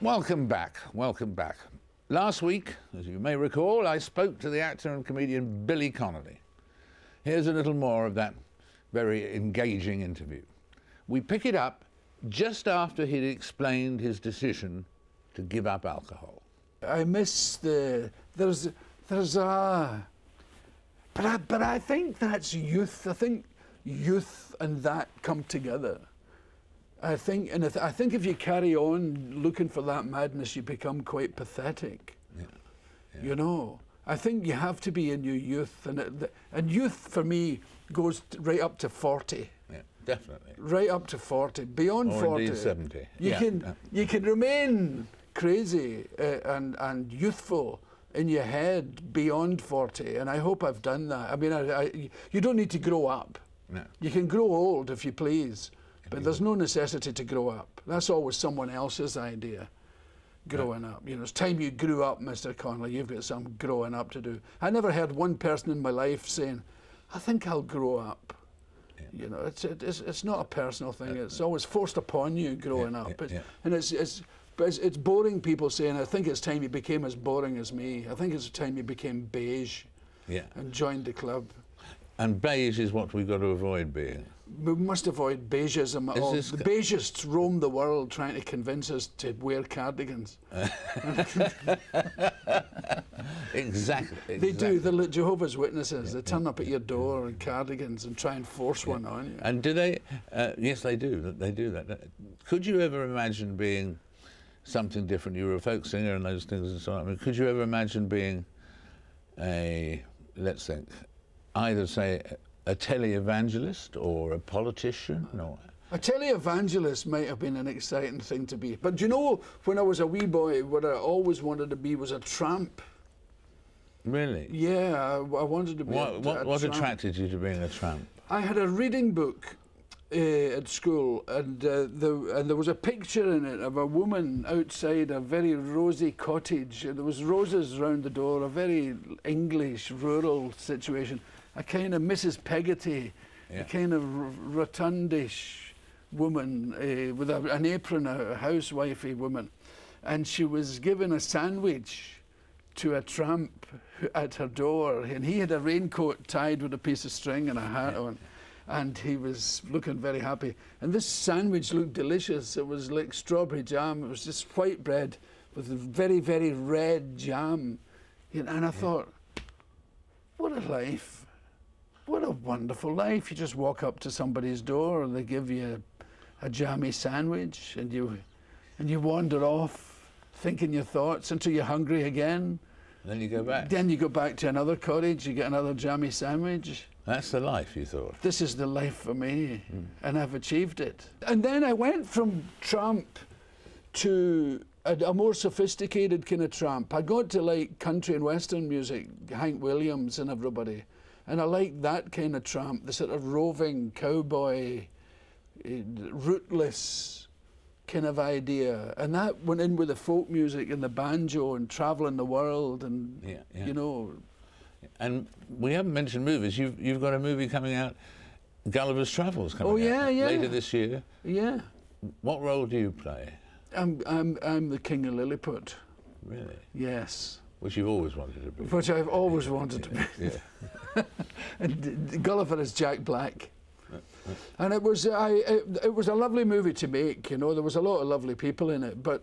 Welcome back, welcome back. Last week, as you may recall, I spoke to the actor and comedian Billy Connolly. Here's a little more of that very engaging interview. We pick it up just after he'd explained his decision to give up alcohol. I miss there's a, but I think that's youth. I think youth and that come together. I think if you carry on looking for that madness, you become quite pathetic. Yeah. Yeah. You know, I think you have to be in your youth, and youth for me goes right up to 40. Yeah, definitely. Right up to 40. Beyond or 40, indeed 70. You can remain crazy and youthful in your head beyond 40, and I hope I've done that. I mean, you don't need to grow up. No. You can grow old if you please. But there's no necessity to grow up. That's always someone else's idea, growing up. You know, it's time you grew up, Mr. Connolly. You've got some growing up to do. I never heard one person in my life saying, I think I'll grow up. Yeah. You know, it's not a personal thing. It's always forced upon you growing up. And it's boring people saying, I think it's time you became as boring as me. I think it's time you became beige and joined the club. And beige is what we've got to avoid being. We must avoid beigeism at all. The beigeists roam the world trying to convince us to wear cardigans. Exactly. They do. The Jehovah's Witnesses. They turn up at your door in cardigans and try and force one on you. And do they? Yes, they do. They do that. Could you ever imagine being something different? You were a folk singer and those things and so on. I mean, could you ever imagine being a, let's think, either say a televangelist or a politician? No. A televangelist might have been an exciting thing to be. But you know, when I was a wee boy, what I always wanted to be was a tramp. Really? Yeah, I wanted to be a tramp. What attracted you to being a tramp? I had a reading book at school, and there was a picture in it of a woman outside a very rosy cottage. There was roses round the door, a very English rural situation. A kind of Mrs. Peggotty, a kind of rotundish woman with an apron, a housewifey woman. And she was given a sandwich to a tramp at her door. And he had a raincoat tied with a piece of string and a hat on. And he was looking very happy. And this sandwich looked delicious. It was like strawberry jam. It was just white bread with very, very red jam. And I thought, what a life. What a wonderful life. You just walk up to somebody's door and they give you a jammy sandwich, and you wander off thinking your thoughts until you're hungry again. And then you go back. Then you go back to another cottage, you get another jammy sandwich. That's the life, you thought? This is the life for me, and I've achieved it. And then I went from tramp to a more sophisticated kind of tramp. I got to like country and western music, Hank Williams and everybody. And I liked that kind of tramp, the sort of roving cowboy, rootless kind of idea. And that went in with the folk music and the banjo and traveling the world and, you know. And we haven't mentioned movies. You've got a movie coming out, Gulliver's Travels, coming out later this year. Yeah. What role do you play? I'm the King of Lilliput. Really? Yes. Which you've always wanted to be. Which I've always wanted to be. Yeah. And Gulliver is Jack Black. And it was a lovely movie to make, you know. There was a lot of lovely people in it, but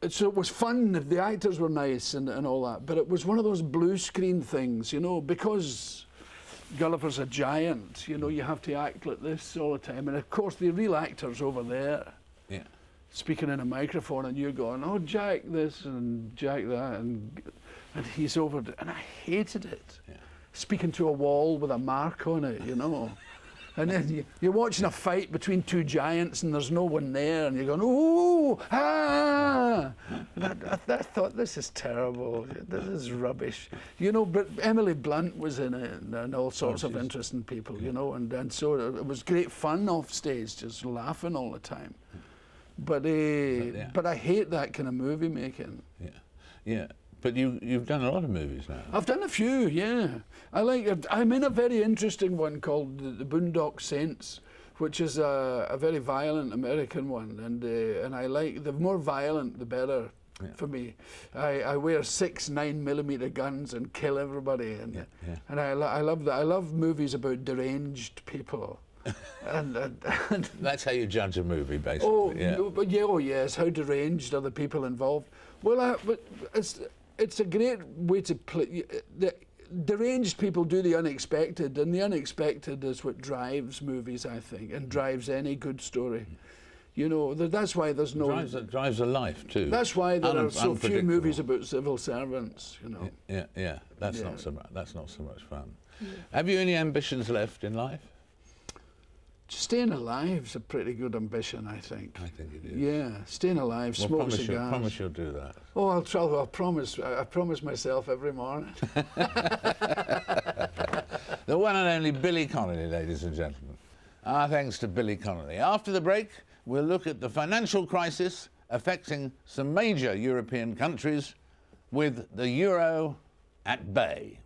so it was fun. The actors were nice and all that, but it was one of those blue screen things, you know, because Gulliver's a giant, you know, you have to act like this all the time. And of course the real actor's over there. Yeah. Speaking in a microphone, and you're going, oh, Jack this and Jack that, and he's over there. And I hated it. Yeah. Speaking to a wall with a mark on it, you know. And then you're watching a fight between two giants and there's no one there, and you're going, ooh, ah! I thought, this is terrible, this is rubbish. You know, but Emily Blunt was in it, and all sorts of interesting people, you know, and so it was great fun off stage, just laughing all the time. But I hate that kind of movie making. Yeah, yeah. But you've done a lot of movies now. I've done a few, yeah. I'm in a very interesting one called The Boondock Saints, which is a very violent American one, and I like the more violent the better. Yeah. For me, I wear 6 9mm guns and kill everybody, and I love that. I love movies about deranged people. and That's how you judge a movie, basically. Oh yes, how deranged are the people involved? Well, but it's a great way to play. The deranged people do the unexpected, and the unexpected is what drives movies, I think, and drives any good story. You know, that's why there's no... Drives a life, too. That's why there are so few movies about civil servants, you know. Yeah. That's not so much fun. Yeah. Have you any ambitions left in life? Staying alive is a pretty good ambition, I think. I think it is. Yeah, staying alive, well, smoke cigars. Promise you'll do that. Oh, I'll try. I promise myself every morning. The one and only Billy Connolly, ladies and gentlemen. Our thanks to Billy Connolly. After the break, we'll look at the financial crisis affecting some major European countries with the euro at bay.